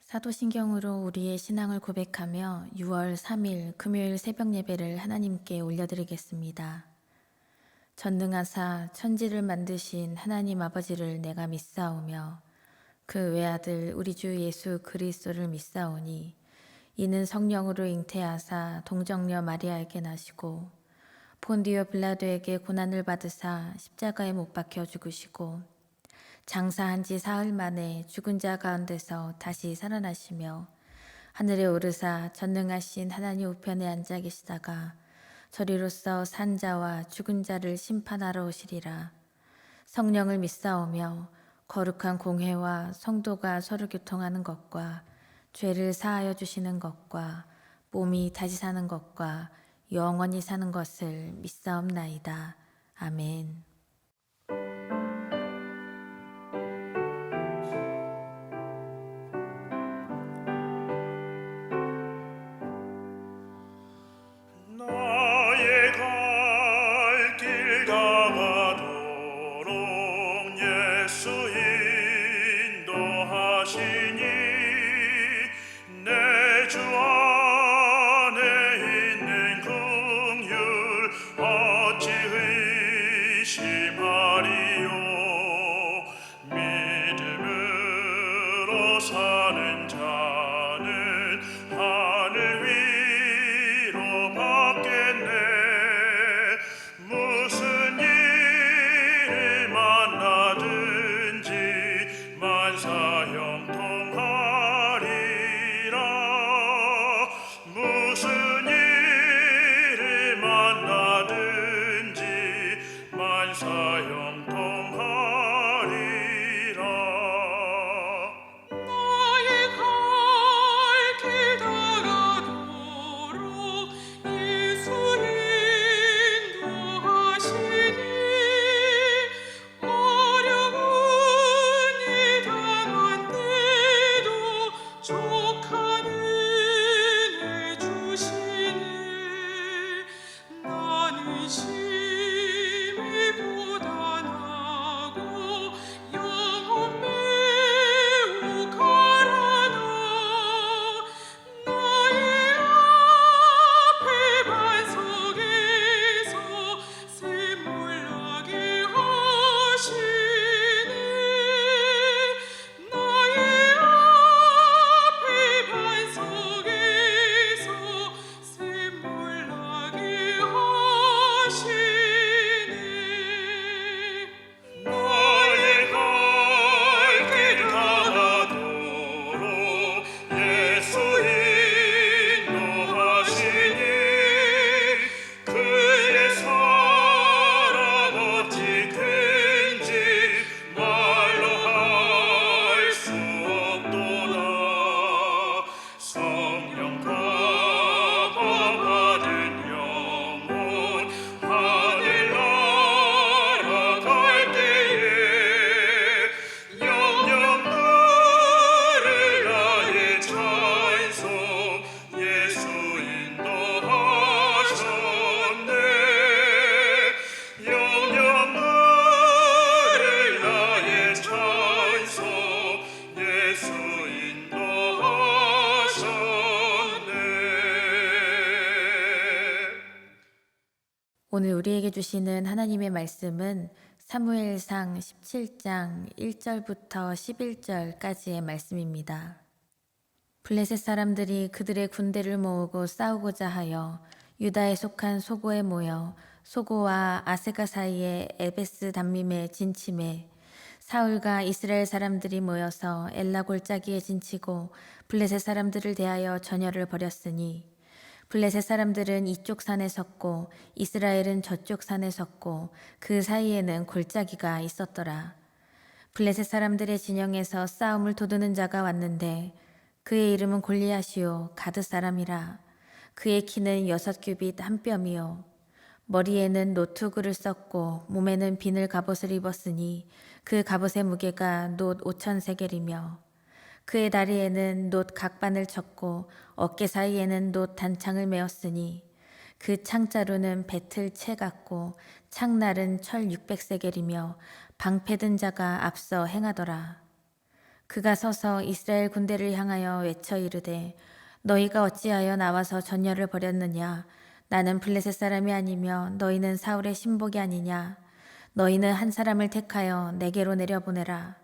사도신경으로 우리의 신앙을 고백하며 6월 3일 금요일 새벽 예배를 하나님께 올려드리겠습니다. 전능하사 천지를 만드신 하나님 아버지를 내가 믿사오며 그 외아들 우리 주 예수 그리스도를 믿사오니 이는 성령으로 잉태하사 동정녀 마리아에게 나시고 본디오 빌라도에게 고난을 받으사 십자가에 못 박혀 죽으시고 장사한 지 사흘 만에 죽은 자 가운데서 다시 살아나시며 하늘에 오르사 전능하신 하나님 우편에 앉아 계시다가 저리로서 산 자와 죽은 자를 심판하러 오시리라. 성령을 믿사오며 거룩한 공회와 성도가 서로 교통하는 것과 죄를 사하여 주시는 것과 몸이 다시 사는 것과 영원히 사는 것을 믿사옵나이다. 아멘. 나의 갈 길 다가도록 예수 인도하시니 내 주 안에 있는 긍휼 어찌 의심하리요. 믿음으로 사는 자는 하늘 위로 받겠네. 무슨 일을 만나든지 만사형통하리라. 무슨 일을 만나든지 만사형통하리라. 나의 갈 길 다가도록 예수 인도하시니 어려운 일 당한 때도 족한 은혜 주시니 나는 심히 고단하고 영혼 매우 가라나. 나의 앞에 반석에서 샘물 나게 하시니 나의 앞에 반석에서 샘물 나게 하시니 나의 갈 길 다가도록 예수 인도하시니 그의 사랑 어찌 큰지 말로 할 수 없도다. 성령 감화 받은 영혼 하늘나라 갈 때에 영영 들을 나의 찬송 예수 인도하셨네. 영영 들을 나의 찬송 예수 인도하셨네. 오늘 우리에게 주시는 하나님의 말씀은 사무엘상 17장 1절부터 11절까지의 말씀입니다. 블레셋 사람들이 그들의 군대를 모으고 싸우고자 하여 유다에 속한 소고에 모여 소고와 아세가 사이에 에베스 담밈에 진침해 사울과 이스라엘 사람들이 모여서 엘라 골짜기에 진치고 블레셋 사람들을 대하여 전열을 벌였으니 블레셋 사람들은 이쪽 산에 섰고 이스라엘은 저쪽 산에 섰고 그 사이에는 골짜기가 있었더라. 블레셋 사람들의 진영에서 싸움을 도두는 자가 왔는데 그의 이름은 골리앗이요 가드 사람이라. 그의 키는 6규빗 한 뼘이요 머리에는 노투구를 썼고 몸에는 비늘 갑옷을 입었으니 그 갑옷의 무게가 놋 5,000세겔이며 그의 다리에는 놋 각반을 쳤고 어깨 사이에는 놋 단창을 메었으니 그 창자루는 배틀 채 같고 창날은 철 600세겔이며 방패든 자가 앞서 행하더라. 그가 서서 이스라엘 군대를 향하여 외쳐 이르되 너희가 어찌하여 나와서 전열을 벌였느냐. 나는 블레셋 사람이 아니며 너희는 사울의 신복이 아니냐. 너희는 한 사람을 택하여 내게로 내려보내라.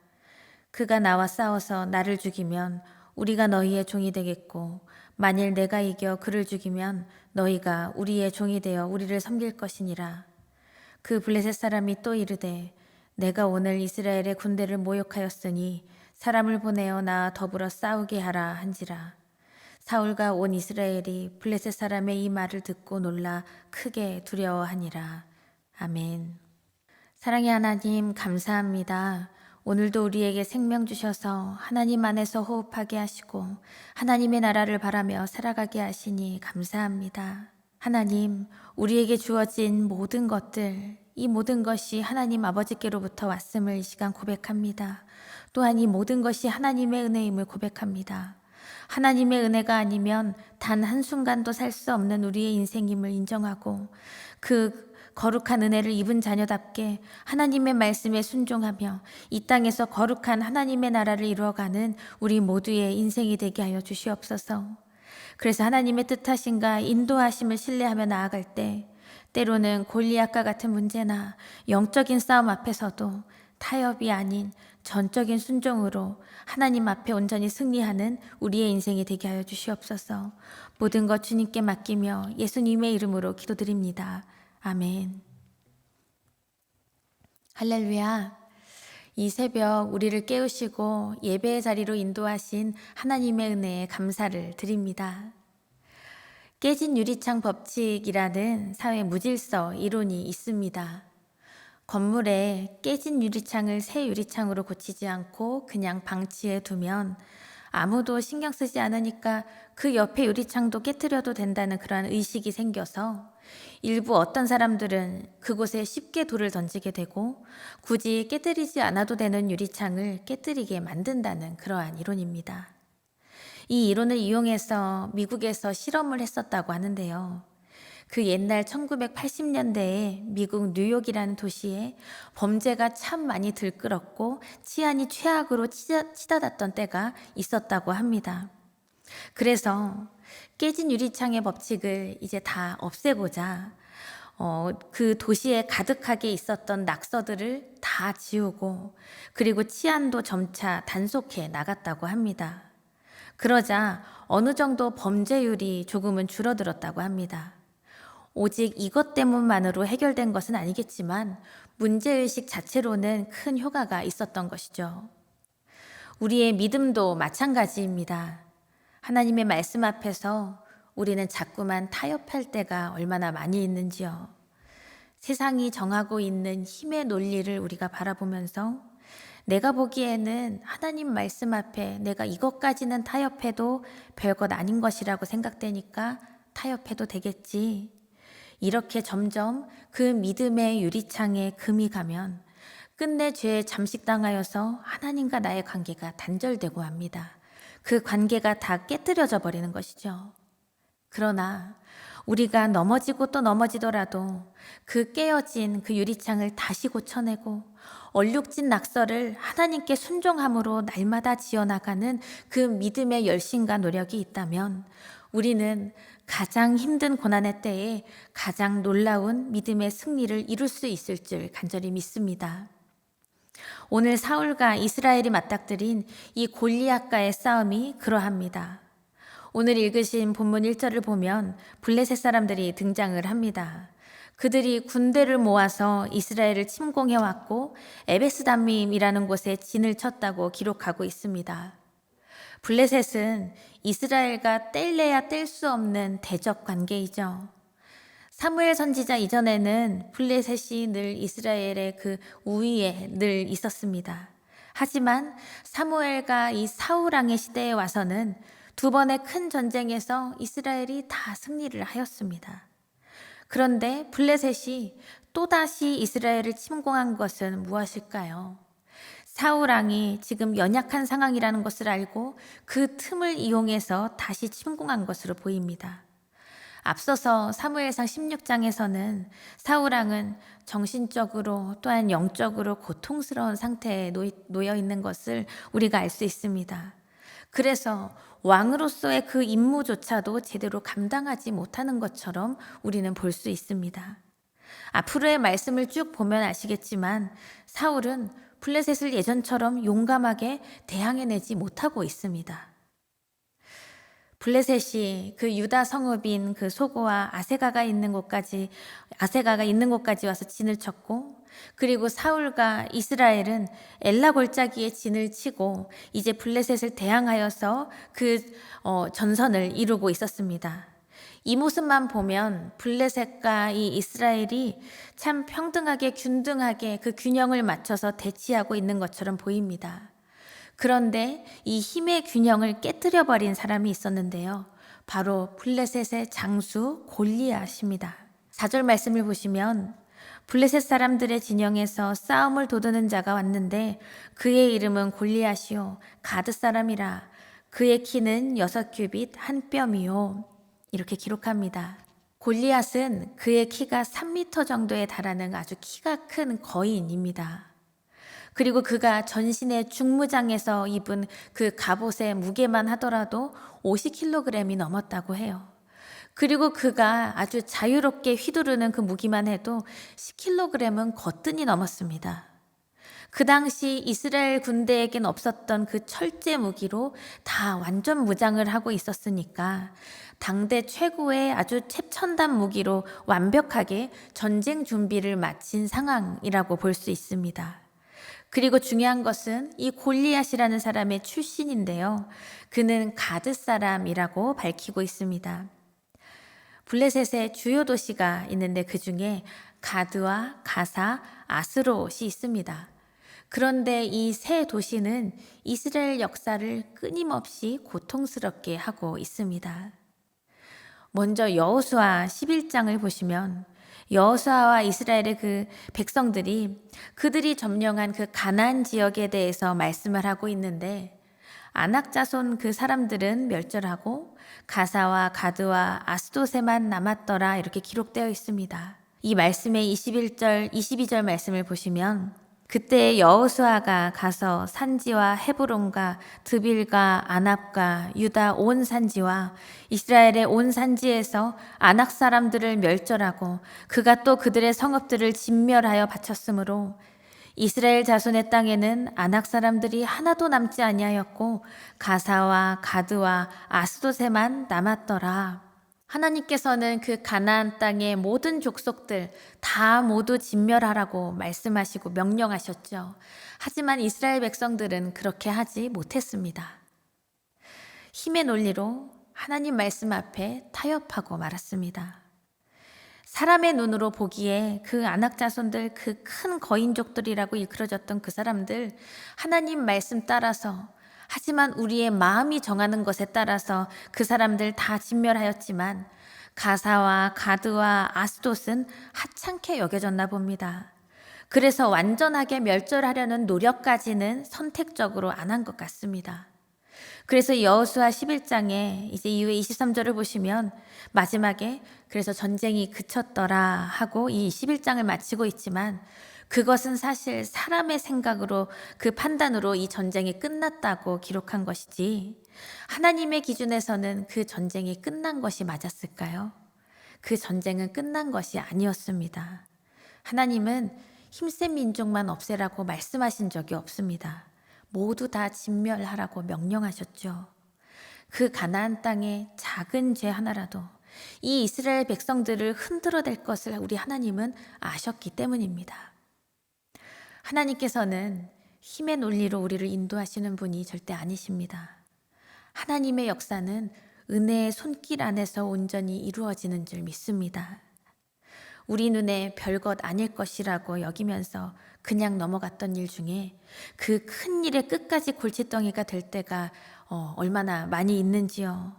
그가 나와 싸워서 나를 죽이면 우리가 너희의 종이 되겠고 만일 내가 이겨 그를 죽이면 너희가 우리의 종이 되어 우리를 섬길 것이니라. 그 블레셋 사람이 또 이르되 내가 오늘 이스라엘의 군대를 모욕하였으니 사람을 보내어 나와 더불어 싸우게 하라 한지라. 사울과 온 이스라엘이 블레셋 사람의 이 말을 듣고 놀라 크게 두려워하니라. 아멘. 사랑의 하나님, 감사합니다. 오늘도 우리에게 생명 주셔서 하나님 안에서 호흡하게 하시고 하나님의 나라를 바라며 살아가게 하시니 감사합니다. 하나님, 우리에게 주어진 모든 것들, 이 모든 것이 하나님 아버지께로부터 왔음을 이 시간 고백합니다. 또한 이 모든 것이 하나님의 은혜임을 고백합니다. 하나님의 은혜가 아니면 단 한순간도 살 수 없는 우리의 인생임을 인정하고 그 거룩한 은혜를 입은 자녀답게 하나님의 말씀에 순종하며 이 땅에서 거룩한 하나님의 나라를 이루어가는 우리 모두의 인생이 되게 하여 주시옵소서. 그래서 하나님의 뜻하심과 인도하심을 신뢰하며 나아갈 때 때로는 골리앗과 같은 문제나 영적인 싸움 앞에서도 타협이 아닌 전적인 순종으로 하나님 앞에 온전히 승리하는 우리의 인생이 되게 하여 주시옵소서. 모든 것 주님께 맡기며 예수님의 이름으로 기도드립니다. 아멘. 할렐루야. 이 새벽 우리를 깨우시고 예배의 자리로 인도하신 하나님의 은혜에 감사를 드립니다. 깨진 유리창 법칙이라는 사회 무질서 이론이 있습니다. 건물에 깨진 유리창을 새 유리창으로 고치지 않고 그냥 방치해 두면 아무도 신경 쓰지 않으니까 그 옆에 유리창도 깨트려도 된다는 그러한 의식이 생겨서 일부 어떤 사람들은 그곳에 쉽게 돌을 던지게 되고 굳이 깨뜨리지 않아도 되는 유리창을 깨뜨리게 만든다는 그러한 이론입니다. 이 이론을 이용해서 미국에서 실험을 했었다고 하는데요. 그 옛날 1980년대에 미국 뉴욕이라는 도시에 범죄가 참 많이 들끓었고 치안이 최악으로 치닫았던 때가 있었다고 합니다. 그래서 깨진 유리창의 법칙을 이제 다 없애고자 그 도시에 가득하게 있었던 낙서들을 다 지우고 그리고 치안도 점차 단속해 나갔다고 합니다. 그러자 어느 정도 범죄율이 조금은 줄어들었다고 합니다. 오직 이것 때문만으로 해결된 것은 아니겠지만 문제의식 자체로는 큰 효과가 있었던 것이죠. 우리의 믿음도 마찬가지입니다. 하나님의 말씀 앞에서 우리는 자꾸만 타협할 때가 얼마나 많이 있는지요. 세상이 정하고 있는 힘의 논리를 우리가 바라보면서 내가 보기에는 하나님 말씀 앞에 내가 이것까지는 타협해도 별것 아닌 것이라고 생각되니까 타협해도 되겠지. 이렇게 점점 그 믿음의 유리창에 금이 가면 끝내 죄에 잠식당하여서 하나님과 나의 관계가 단절되고 합니다. 그 관계가 다 깨뜨려져 버리는 것이죠. 그러나 우리가 넘어지고 또 넘어지더라도 그 깨어진 그 유리창을 다시 고쳐내고 얼룩진 낙서를 하나님께 순종함으로 날마다 지어나가는 그 믿음의 열심과 노력이 있다면 우리는 가장 힘든 고난의 때에 가장 놀라운 믿음의 승리를 이룰 수 있을 줄 간절히 믿습니다. 오늘 사울과 이스라엘이 맞닥뜨린 이 골리앗과의 싸움이 그러합니다. 오늘 읽으신 본문 1절을 보면 블레셋 사람들이 등장을 합니다. 그들이 군대를 모아서 이스라엘을 침공해왔고 에베스담밈이라는 곳에 진을 쳤다고 기록하고 있습니다. 블레셋은 이스라엘과 뗄래야 뗄 수 없는 대적 관계이죠. 사무엘 선지자 이전에는 블레셋이 늘 이스라엘의 그 우위에 늘 있었습니다. 하지만 사무엘과 이 사울 왕의 시대에 와서는 두 번의 큰 전쟁에서 이스라엘이 다 승리를 하였습니다. 그런데 블레셋이 또다시 이스라엘을 침공한 것은 무엇일까요? 사울 왕이 지금 연약한 상황이라는 것을 알고 그 틈을 이용해서 다시 침공한 것으로 보입니다. 앞서서 사무엘상 16장에서는 사울 왕은 정신적으로 또한 영적으로 고통스러운 상태에 놓여 있는 것을 우리가 알 수 있습니다. 그래서 왕으로서의 그 임무조차도 제대로 감당하지 못하는 것처럼 우리는 볼 수 있습니다. 앞으로의 말씀을 쭉 보면 아시겠지만 사울은 블레셋을 예전처럼 용감하게 대항해내지 못하고 있습니다. 블레셋이 그 유다 성읍인 그 소고와 아세가가 있는 곳까지 와서 진을 쳤고, 그리고 사울과 이스라엘은 엘라 골짜기에 진을 치고 이제 블레셋을 대항하여서 그 전선을 이루고 있었습니다. 이 모습만 보면 블레셋과 이 이스라엘이 참 평등하게 균등하게 그 균형을 맞춰서 대치하고 있는 것처럼 보입니다. 그런데 이 힘의 균형을 깨뜨려 버린 사람이 있었는데요. 바로 블레셋의 장수 골리앗입니다. 4절 말씀을 보시면 블레셋 사람들의 진영에서 싸움을 도두는 자가 왔는데 그의 이름은 골리앗이요 가드 사람이라. 그의 키는 6규빗 한 뼘이요. 이렇게 기록합니다. 골리앗은 그의 키가 3m 정도에 달하는 아주 키가 큰 거인입니다. 그리고 그가 전신의 중무장에서 입은 그 갑옷의 무게만 하더라도 50kg이 넘었다고 해요. 그리고 그가 아주 자유롭게 휘두르는 그 무기만 해도 10kg은 거뜬히 넘었습니다. 그 당시 이스라엘 군대에겐 없었던 그 철제 무기로 다 완전 무장을 하고 있었으니까 당대 최고의 아주 최첨단 무기로 완벽하게 전쟁 준비를 마친 상황이라고 볼 수 있습니다. 그리고 중요한 것은 이 골리앗이라는 사람의 출신인데요. 그는 가드 사람이라고 밝히고 있습니다. 블레셋의 주요 도시가 있는데 그 중에 가드와 가사, 아스롯이 있습니다. 그런데 이 세 도시는 이스라엘 역사를 끊임없이 고통스럽게 하고 있습니다. 먼저 여호수아 11장을 보시면 여호수아와 이스라엘의 그 백성들이 그들이 점령한 그 가나안 지역에 대해서 말씀을 하고 있는데 아낙 자손 그 사람들은 멸절하고 가사와 가드와 아스돗에만 남았더라 이렇게 기록되어 있습니다. 이 말씀의 21절, 22절 말씀을 보시면 그때 여호수아가 가서 산지와 헤브론과 드빌과 아납과 유다 온 산지와 이스라엘의 온 산지에서 아낙 사람들을 멸절하고 그가 또 그들의 성읍들을 진멸하여 바쳤으므로 이스라엘 자손의 땅에는 아낙 사람들이 하나도 남지 아니하였고 가사와 가드와 아스돗에만 남았더라. 하나님께서는 그 가나안 땅의 모든 족속들 다 모두 진멸하라고 말씀하시고 명령하셨죠. 하지만 이스라엘 백성들은 그렇게 하지 못했습니다. 힘의 논리로 하나님 말씀 앞에 타협하고 말았습니다. 사람의 눈으로 보기에 그 아낙 자손들 그 큰 거인족들이라고 일컬어졌던 그 사람들 하나님 말씀 따라서 하지만 우리의 마음이 정하는 것에 따라서 그 사람들 다 진멸하였지만 가사와 가드와 아스돗은 하찮게 여겨졌나 봅니다. 그래서 완전하게 멸절하려는 노력까지는 선택적으로 안 한 것 같습니다. 그래서 여호수아 11장에 이제 이후에 23절을 보시면 마지막에 그래서 전쟁이 그쳤더라 하고 이 11장을 마치고 있지만 그것은 사실 사람의 생각으로 그 판단으로 이 전쟁이 끝났다고 기록한 것이지 하나님의 기준에서는 그 전쟁이 끝난 것이 맞았을까요? 그 전쟁은 끝난 것이 아니었습니다. 하나님은 힘센 민족만 없애라고 말씀하신 적이 없습니다. 모두 다 진멸하라고 명령하셨죠. 그 가나안 땅의 작은 죄 하나라도 이 이스라엘 백성들을 흔들어댈 것을 우리 하나님은 아셨기 때문입니다. 하나님께서는 힘의 논리로 우리를 인도하시는 분이 절대 아니십니다. 하나님의 역사는 은혜의 손길 안에서 온전히 이루어지는 줄 믿습니다. 우리 눈에 별것 아닐 것이라고 여기면서 그냥 넘어갔던 일 중에 그 큰 일의 끝까지 골칫덩이가 될 때가 얼마나 많이 있는지요.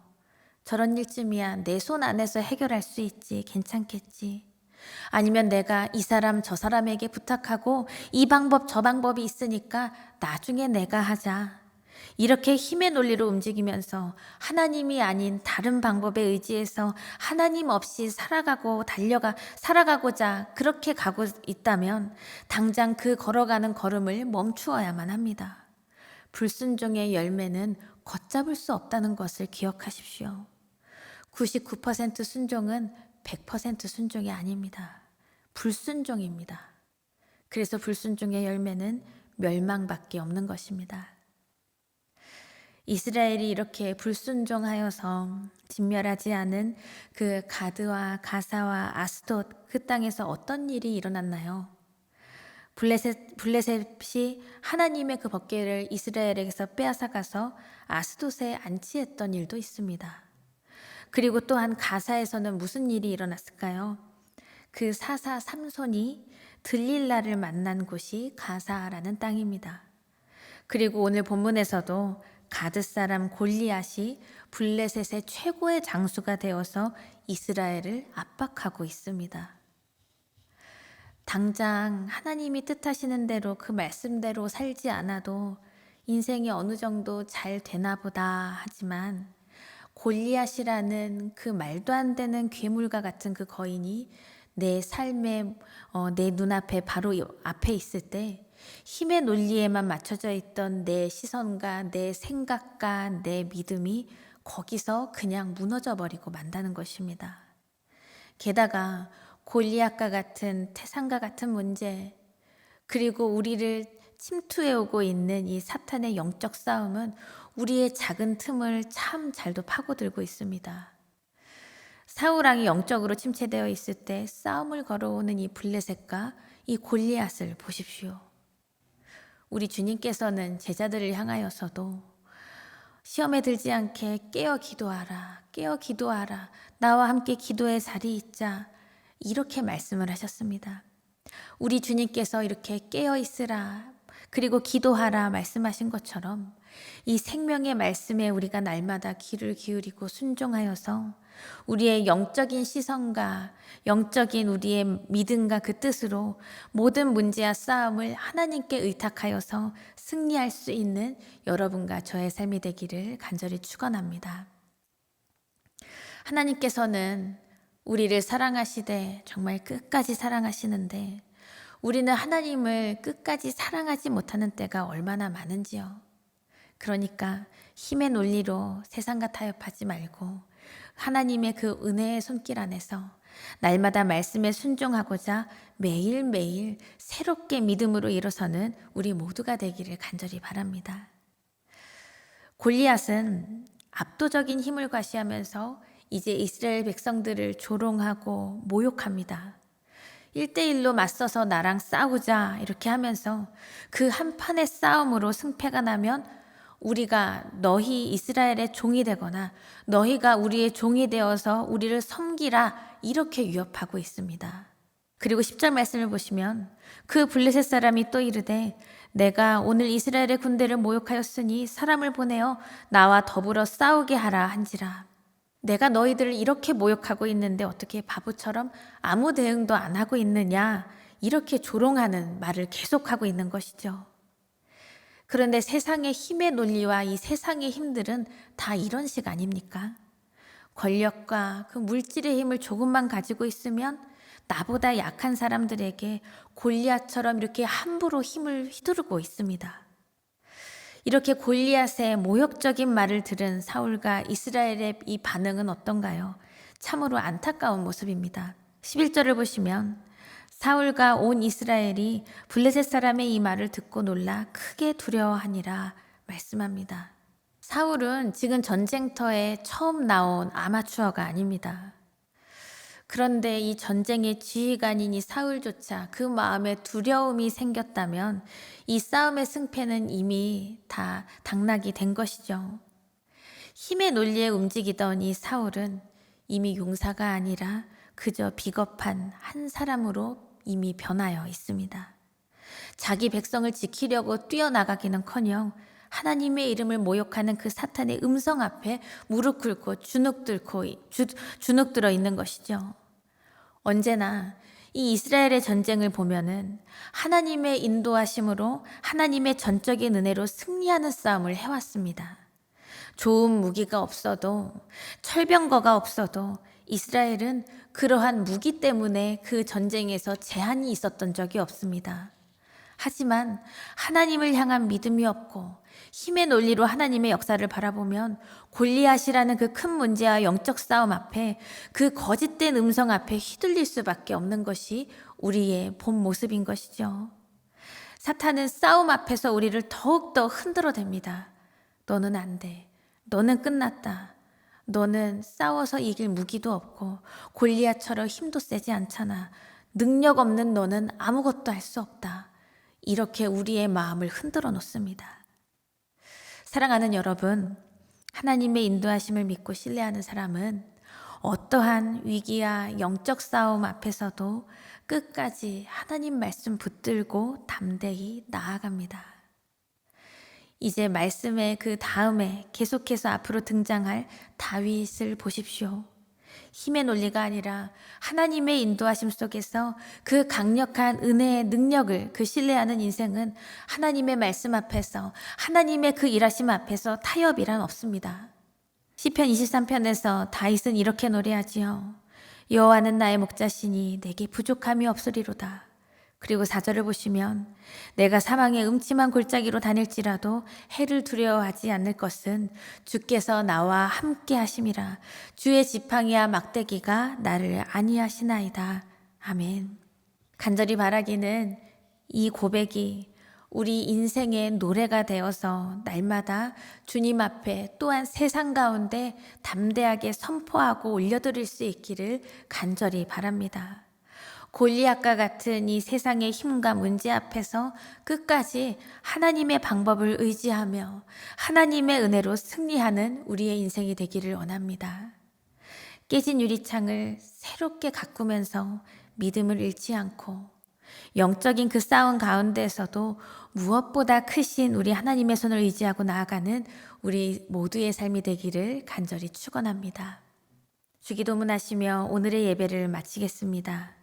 저런 일쯤이야 내 손 안에서 해결할 수 있지, 괜찮겠지. 아니면 내가 이 사람 저 사람에게 부탁하고 이 방법 저 방법이 있으니까 나중에 내가 하자. 이렇게 힘의 논리로 움직이면서 하나님이 아닌 다른 방법에 의지해서 하나님 없이 살아가고자 그렇게 가고 있다면 당장 그 걸어가는 걸음을 멈추어야만 합니다. 불순종의 열매는 걷잡을 수 없다는 것을 기억하십시오. 99% 순종은 100% 순종이 아닙니다. 불순종입니다. 그래서 불순종의 열매는 멸망밖에 없는 것입니다. 이스라엘이 이렇게 불순종하여서 진멸하지 않은 그 가드와 가사와 아스돗 그 땅에서 어떤 일이 일어났나요? 블레셋이 하나님의 그 법궤를 이스라엘에게서 빼앗아가서 아스돗에 안치했던 일도 있습니다. 그리고 또한 가사에서는 무슨 일이 일어났을까요? 그 사사 삼손이 들릴라를 만난 곳이 가사라는 땅입니다. 그리고 오늘 본문에서도 가드 사람 골리앗이 블레셋의 최고의 장수가 되어서 이스라엘을 압박하고 있습니다. 당장 하나님이 뜻하시는 대로 그 말씀대로 살지 않아도 인생이 어느 정도 잘 되나 보다 하지만 골리앗이라는 그 말도 안 되는 괴물과 같은 그 거인이 내 삶에 내 눈앞에 바로 앞에 있을 때 힘의 논리에만 맞춰져 있던 내 시선과 내 생각과 내 믿음이 거기서 그냥 무너져 버리고 만다는 것입니다. 게다가 골리앗과 같은 태산과 같은 문제, 그리고 우리를 침투해오고 있는 이 사탄의 영적 싸움은 우리의 작은 틈을 참 잘도 파고들고 있습니다. 사울왕이 영적으로 침체되어 있을 때 싸움을 걸어오는 이 블레셋과 이 골리앗을 보십시오. 우리 주님께서는 제자들을 향하여서도 시험에 들지 않게 깨어 기도하라, 나와 함께 기도의 자리 있자, 이렇게 말씀을 하셨습니다. 우리 주님께서 이렇게 깨어 있으라, 그리고 기도하라 말씀하신 것처럼 이 생명의 말씀에 우리가 날마다 귀를 기울이고 순종하여서 우리의 영적인 시선과 영적인 우리의 믿음과 그 뜻으로 모든 문제와 싸움을 하나님께 의탁하여서 승리할 수 있는 여러분과 저의 삶이 되기를 간절히 축원합니다. 하나님께서는 우리를 사랑하시되 정말 끝까지 사랑하시는데 우리는 하나님을 끝까지 사랑하지 못하는 때가 얼마나 많은지요. 그러니까 힘의 논리로 세상과 타협하지 말고 하나님의 그 은혜의 손길 안에서 날마다 말씀에 순종하고자 매일매일 새롭게 믿음으로 일어서는 우리 모두가 되기를 간절히 바랍니다. 골리앗은 압도적인 힘을 과시하면서 이제 이스라엘 백성들을 조롱하고 모욕합니다. 1대1로 맞서서 나랑 싸우자 이렇게 하면서 그 한판의 싸움으로 승패가 나면 우리가 너희 이스라엘의 종이 되거나 너희가 우리의 종이 되어서 우리를 섬기라 이렇게 위협하고 있습니다. 그리고 10절 말씀을 보시면 그 블레셋 사람이 또 이르되 내가 오늘 이스라엘의 군대를 모욕하였으니 사람을 보내어 나와 더불어 싸우게 하라 한지라. 내가 너희들을 이렇게 모욕하고 있는데 어떻게 바보처럼 아무 대응도 안 하고 있느냐, 이렇게 조롱하는 말을 계속하고 있는 것이죠. 그런데 세상의 힘의 논리와 이 세상의 힘들은 다 이런 식 아닙니까? 권력과 그 물질의 힘을 조금만 가지고 있으면 나보다 약한 사람들에게 골리앗처럼 이렇게 함부로 힘을 휘두르고 있습니다. 이렇게 골리앗의 모욕적인 말을 들은 사울과 이스라엘의 이 반응은 어떤가요? 참으로 안타까운 모습입니다. 11절을 보시면 사울과 온 이스라엘이 블레셋 사람의 이 말을 듣고 놀라 크게 두려워하니라 말씀합니다. 사울은 지금 전쟁터에 처음 나온 아마추어가 아닙니다. 그런데 이 전쟁의 지휘관인 이 사울조차 그 마음에 두려움이 생겼다면 이 싸움의 승패는 이미 다 당락이 된 것이죠. 힘의 논리에 움직이던 이 사울은 이미 용사가 아니라 그저 비겁한 한 사람으로 이미 변하여 있습니다. 자기 백성을 지키려고 뛰어나가기는커녕 하나님의 이름을 모욕하는 그 사탄의 음성 앞에 무릎 꿇고 주눅 들어 있는 것이죠. 언제나 이 이스라엘의 전쟁을 보면은 하나님의 인도하심으로 하나님의 전적인 은혜로 승리하는 싸움을 해왔습니다. 좋은 무기가 없어도 철병거가 없어도 이스라엘은 그러한 무기 때문에 그 전쟁에서 제한이 있었던 적이 없습니다. 하지만 하나님을 향한 믿음이 없고 힘의 논리로 하나님의 역사를 바라보면 골리앗이라는 그 큰 문제와 영적 싸움 앞에 그 거짓된 음성 앞에 휘둘릴 수밖에 없는 것이 우리의 본 모습인 것이죠. 사탄은 싸움 앞에서 우리를 더욱더 흔들어댑니다. 너는 안 돼. 너는 끝났다. 너는 싸워서 이길 무기도 없고 골리앗처럼 힘도 세지 않잖아. 능력 없는 너는 아무것도 할 수 없다. 이렇게 우리의 마음을 흔들어 놓습니다. 사랑하는 여러분, 하나님의 인도하심을 믿고 신뢰하는 사람은 어떠한 위기와 영적 싸움 앞에서도 끝까지 하나님 말씀 붙들고 담대히 나아갑니다. 이제 말씀의 그 다음에 계속해서 앞으로 등장할 다윗을 보십시오. 힘의 논리가 아니라 하나님의 인도하심 속에서 그 강력한 은혜의 능력을 그 신뢰하는 인생은 하나님의 말씀 앞에서 하나님의 그 일하심 앞에서 타협이란 없습니다. 시편 23편에서 다윗은 이렇게 노래하지요. 여호와는 나의 목자시니 내게 부족함이 없으리로다. 그리고 4절을 보시면 내가 사망의 음침한 골짜기로 다닐지라도 해를 두려워하지 않을 것은 주께서 나와 함께 하심이라. 주의 지팡이와 막대기가 나를 안위하시나이다. 아멘. 간절히 바라기는 이 고백이 우리 인생의 노래가 되어서 날마다 주님 앞에 또한 세상 가운데 담대하게 선포하고 올려드릴 수 있기를 간절히 바랍니다. 골리앗과 같은 이 세상의 힘과 문제 앞에서 끝까지 하나님의 방법을 의지하며 하나님의 은혜로 승리하는 우리의 인생이 되기를 원합니다. 깨진 유리창을 새롭게 가꾸면서 믿음을 잃지 않고 영적인 그 싸움 가운데에서도 무엇보다 크신 우리 하나님의 손을 의지하고 나아가는 우리 모두의 삶이 되기를 간절히 축원합니다. 주기도문 하시며 오늘의 예배를 마치겠습니다.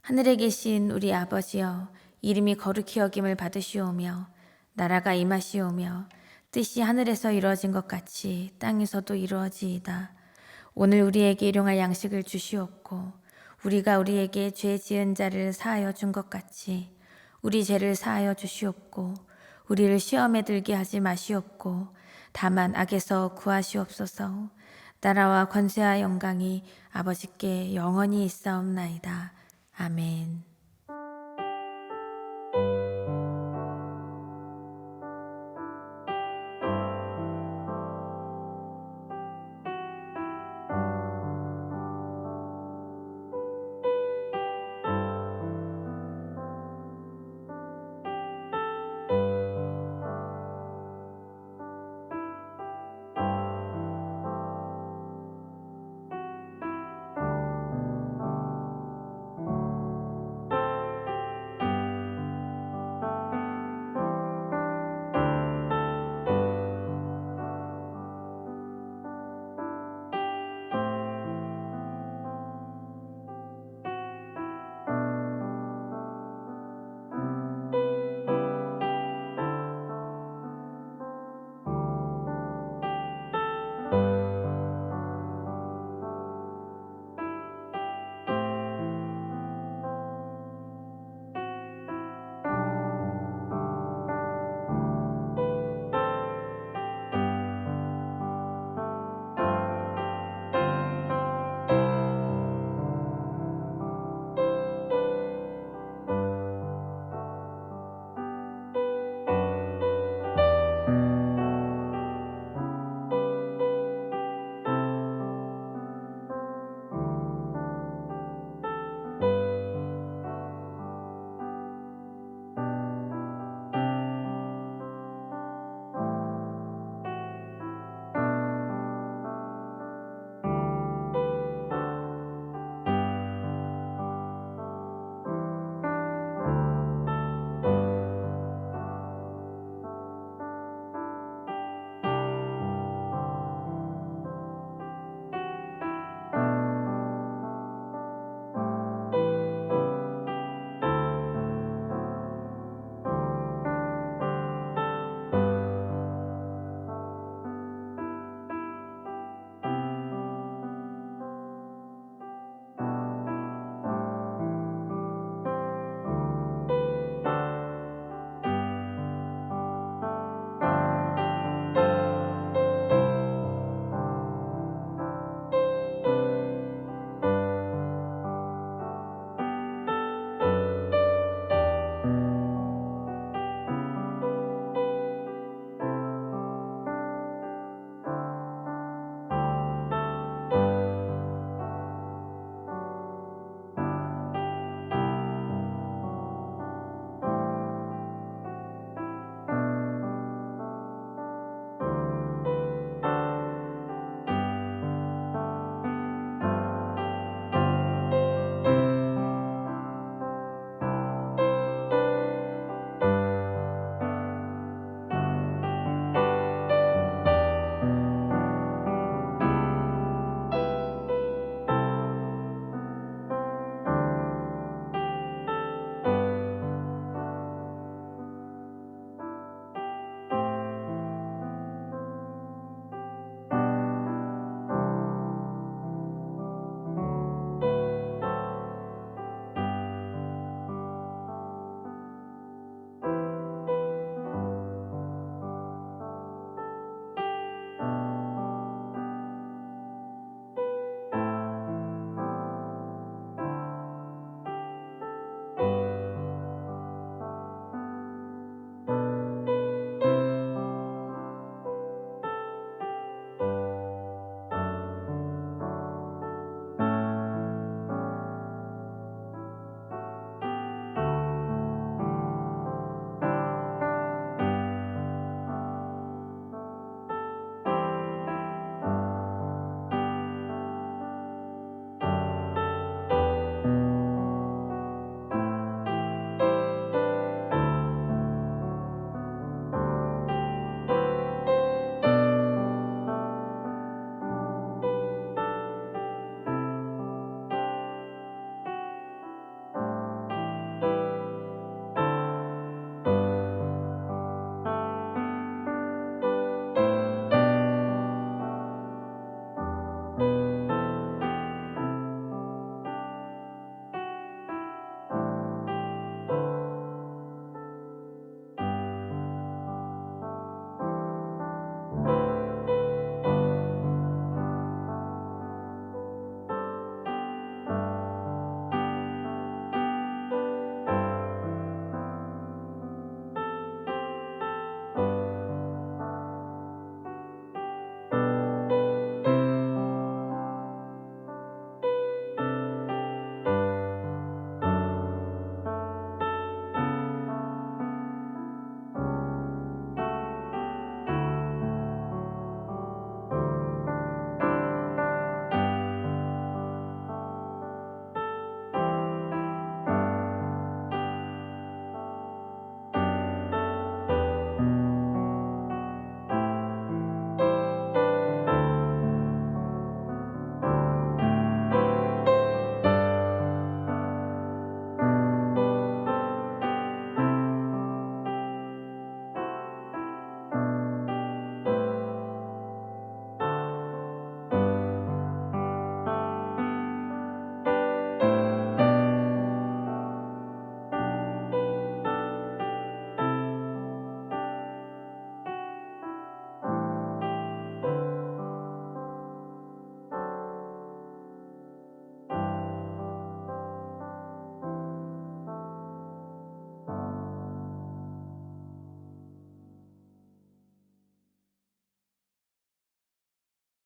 하늘에 계신 우리 아버지여, 이름이 거룩히 여김을 받으시오며 나라가 임하시오며 뜻이 하늘에서 이루어진 것 같이 땅에서도 이루어지이다. 오늘 우리에게 일용할 양식을 주시옵고 우리가 우리에게 죄 지은 자를 사하여 준 것 같이 우리 죄를 사하여 주시옵고 우리를 시험에 들게 하지 마시옵고 다만 악에서 구하시옵소서. 나라와 권세와 영광이 아버지께 영원히 있사옵나이다. 아멘.